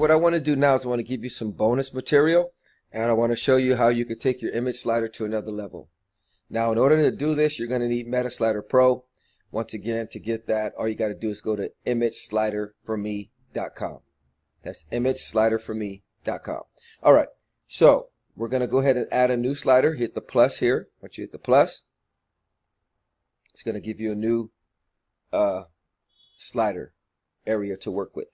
what I want to do now is I want to give you some bonus material, and I want to show you how you could take your image slider to another level. Now, in order to do this, you're going to need MetaSlider Pro. Once again, to get that, all you got to do is go to imagesliderforme.com. That's imagesliderforme.com. All right, so we're going to go ahead and add a new slider. Hit the plus here. Once you hit the plus, it's going to give you a new slider area to work with.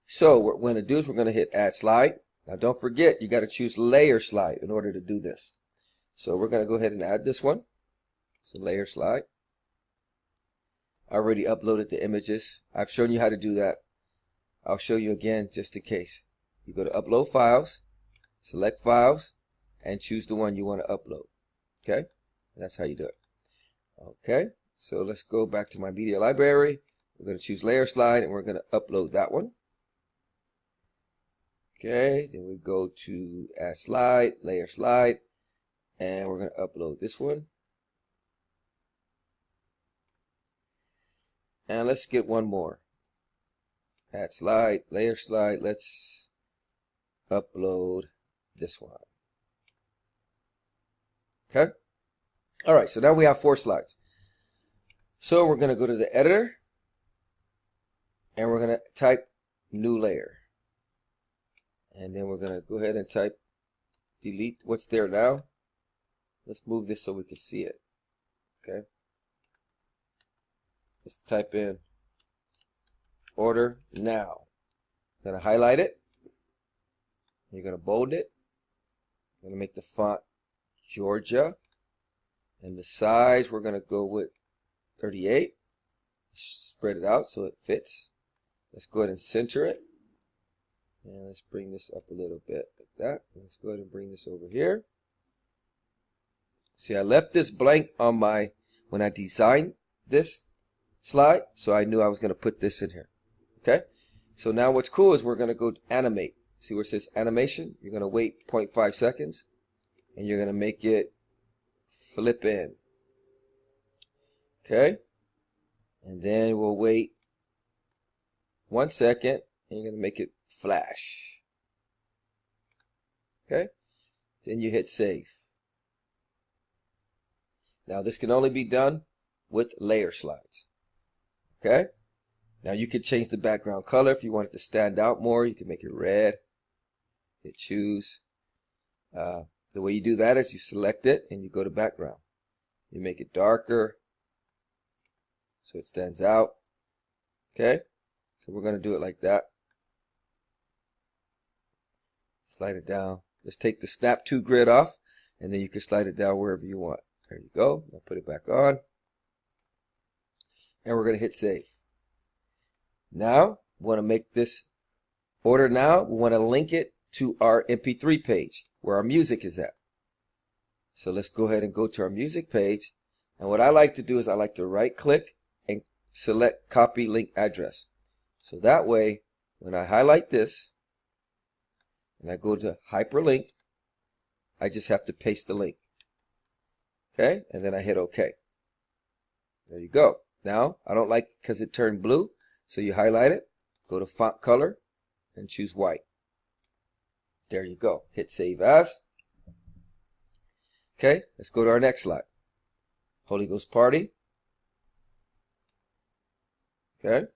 So what we're going to do is we're going to hit add slide. Now don't forget, you got to choose layer slide in order to do this. So we're going to go ahead and add this one. It's a layer slide. I already uploaded the images. I've shown you how to do that. I'll show you again just in case. You go to upload files, select files, and choose the one you want to upload. Okay? That's how you do it. Okay, so let's go back to my media library. We're going to choose layer slide and we're going to upload that one. Okay, then we go to add slide, layer slide, and we're going to upload this one. And let's get one more. Add slide, layer slide. Let's upload this one. Okay. All right, so now we have 4 slides. So we're going to go to the editor and we're going to type new layer. And then we're going to go ahead and type delete what's there now. Let's move this so we can see it. Okay. Let's type in order now. I'm going to highlight it. You're going to bold it. I'm going to make the font Georgia. And the size we're going to go with 38. Spread it out so it fits. Let's go ahead and center it. And let's bring this up a little bit like that. Let's go ahead and bring this over here. See, I left this blank on my, when I designed this slide, so I knew I was going to put this in here. Okay? So now what's cool is we're going to go to animate. See where it says animation? You're going to wait 0.5 seconds and you're going to make it flip in. Okay? And then we'll wait 1 second and you're going to make it flash. Okay? Then you hit save. Now this can only be done with layer slides. Okay? Now you could change the background color if you want it to stand out more. You can make it red. Hit choose. The way you do that is you select it and you go to background. You make it darker so it stands out. Okay? So we're going to do it like that. Slide it down. Let's take the snap to grid off and then you can slide it down wherever you want. There you go. I'll put it back on. And we're going to hit save. Now, we want to make this order now. We want to link it to our MP3 page where our music is at. So let's go ahead and go to our music page. And what I like to do is I like to right click and select copy link address. So that way, when I highlight this and I go to hyperlink, I just have to paste the link. Okay, and then I hit OK. There you go. Now, I don't like it because it turned blue, so you highlight it, go to font color, and choose white. There you go. Hit save as. Okay, let's go to our next slide. Holy Ghost Party. Okay.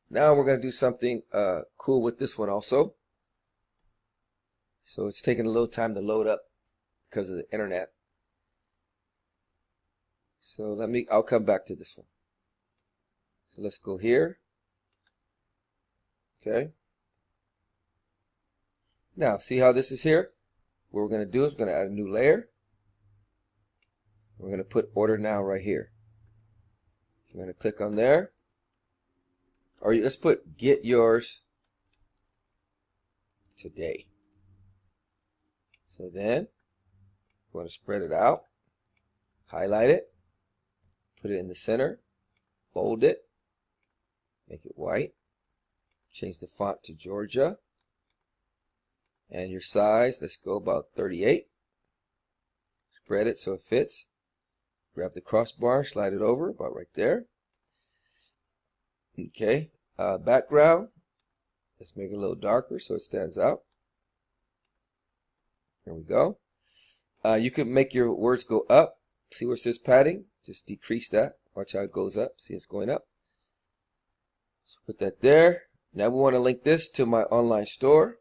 Now we're going to do something cool with this one also. So it's taking a little time to load up because of the internet. So I'll come back to this one. So let's go here. Okay. Now, see how this is here? What we're going to do is we're going to add a new layer. We're going to put order now right here. We're going to click on there. Or let's put get yours today. So then, we're going to spread it out. Highlight it. Put it in the center. Bold it. Make it white. Change the font to Georgia. And your size, let's go about 38. Spread it so it fits. Grab the crossbar, slide it over about right there. Okay. Background. Let's make it a little darker so it stands out. There we go. You can make your words go up. See where it says padding? Just decrease that. Watch how it goes up. See, it's going up. So put that there. Now we want to link this to my online store,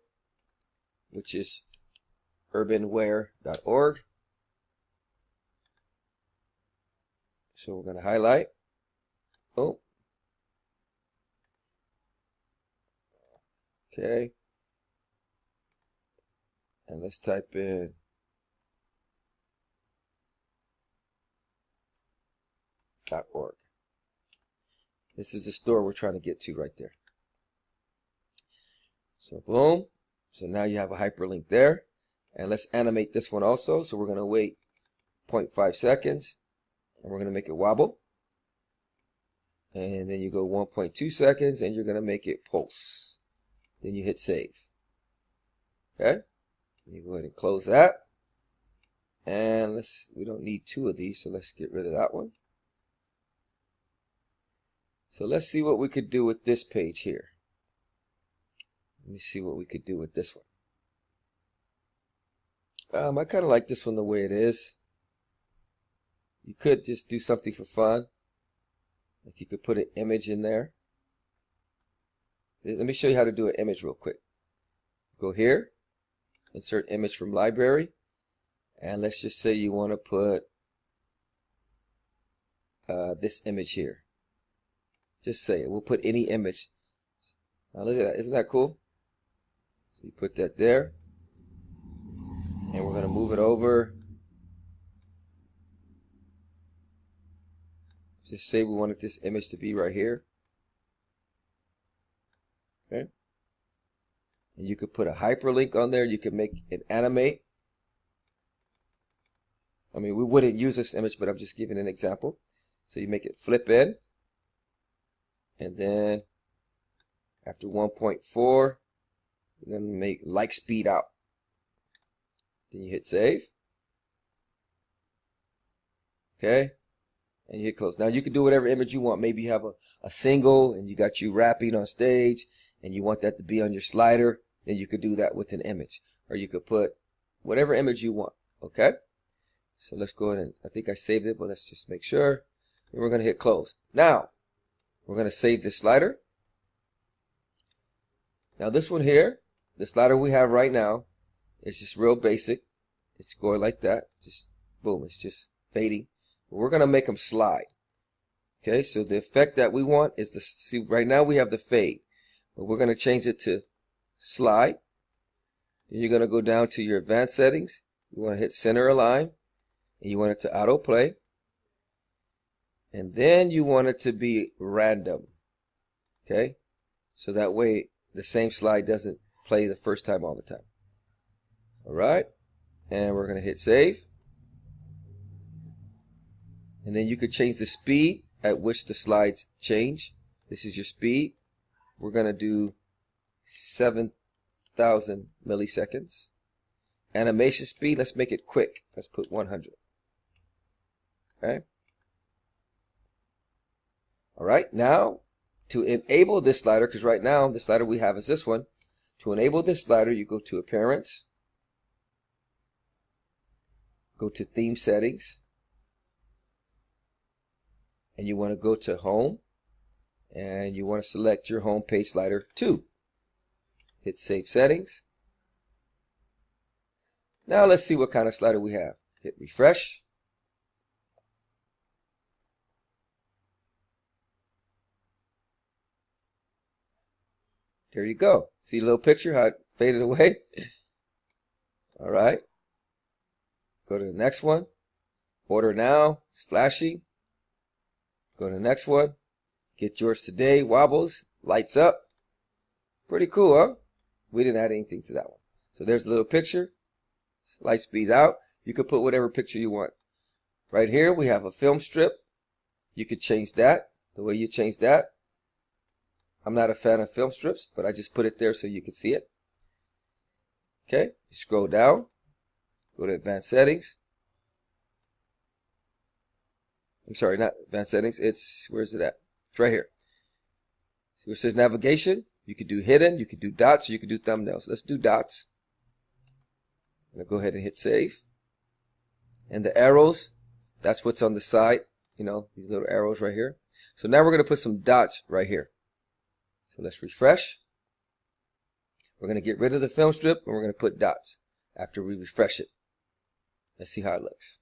which is urbanwear.org. So we're going to highlight. Oh. Okay. And let's type in .org. This is the store we're trying to get to right there. So boom. So now you have a hyperlink there. And let's animate this one also. So we're going to wait 0.5 seconds. And we're going to make it wobble. And then you go 1.2 seconds and you're going to make it pulse. Then you hit save. Okay. You go ahead and close that. And we don't need two of these, so let's get rid of that one. So let's see what we could do with this page here. Let me see what we could do with this one. I kind of like this one the way it is. You could just do something for fun. Like you could put an image in there. Let me show you how to do an image real quick. Go here, insert image from library, and let's just say you want to put this image here. Just say it. We'll put any image. Now look at that. Isn't that cool? So you put that there, and we're going to move it over. Just say we wanted this image to be right here. Okay. And you could put a hyperlink on there. You could make it animate. I mean, we wouldn't use this image, but I'm just giving an example. So you make it flip in. And then after 1.4, you're going to make like speed out. Then you hit save. Okay. And you hit close. Now you can do whatever image you want. Maybe you have a single and you got you rapping on stage and you want that to be on your slider. Then you could do that with an image. Or you could put whatever image you want. Okay. So let's go ahead and, I think I saved it, but let's just make sure. And we're going to hit close. Now, we're going to save this slider. Now this one here, the slider we have right now, is just real basic. It's going like that. Just boom, it's just fading. We're going to make them slide. Okay, so the effect that we want is to see, right now we have the fade, but we're going to change it to slide. Then you're going to go down to your advanced settings. You want to hit center align, and you want it to autoplay. And then you want it to be random. Okay, so that way the same slide doesn't play the first time all the time. All right, and we're going to hit save. And then you could change the speed at which the slides change. This is your speed. We're going to do 7,000 milliseconds. Animation speed, let's make it quick. Let's put 100. Okay. All right. Now, to enable this slider, because right now the slider we have is this one. To enable this slider, you go to Appearance. Go to Theme Settings. And you want to go to Home, and you want to select your home page slider 2. Hit Save Settings. Now let's see what kind of slider we have. Hit Refresh. There you go. See the little picture, how it faded away? All right. Go to the next one. Order now. It's flashing. Go to the next one. Get yours today. Wobbles. Lights up. Pretty cool, huh? We didn't add anything to that one. So there's a little picture. Light speed out. You could put whatever picture you want. Right here we have a film strip. You could change that. The way you change that. I'm not a fan of film strips, but I just put it there so you can see it. Okay. You scroll down. Go to Advanced Settings. I'm sorry, not Advanced Settings. It's, where's it at? It's right here. See where it says Navigation? You could do hidden, you could do dots, or you could do thumbnails. Let's do dots. I'm gonna go ahead and hit save. And the arrows, that's what's on the side, you know, these little arrows right here. So now we're gonna put some dots right here. So let's refresh. We're gonna get rid of the film strip and we're gonna put dots after we refresh it. Let's see how it looks.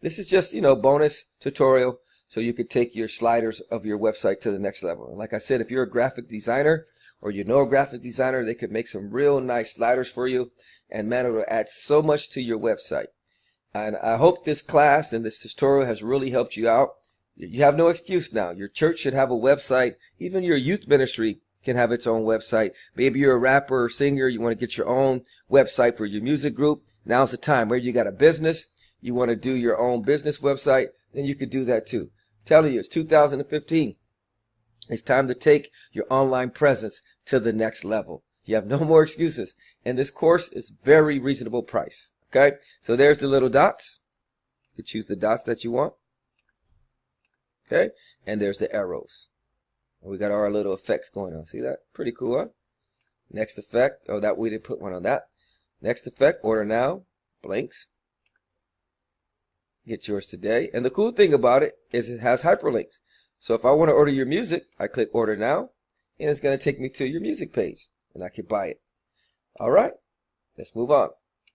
This is just, you know, bonus tutorial so you could take your sliders of your website to the next level. And like I said, if you're a graphic designer or you know a graphic designer, they could make some real nice sliders for you. And man, it'll add so much to your website. And I hope this class and this tutorial has really helped you out. You have no excuse now. Your church should have a website. Even your youth ministry can have its own website. Maybe you're a rapper or singer. You want to get your own website for your music group. Now's the time. Where you got a business, you want to do your own business website, then you could do that too. I'm telling you, it's 2015. It's time to take your online presence to the next level. You have no more excuses. And this course is very reasonable price. Okay, so there's the little dots. You can choose the dots that you want. Okay, and there's the arrows. We got our little effects going on. See that? Pretty cool, huh? Next effect. Oh, that we didn't put one on that. Next effect, order now, blinks. Get yours today. And the cool thing about it is it has hyperlinks. So if I want to order your music, I click order now, and it's going to take me to your music page, and I can buy it. All right, let's move on.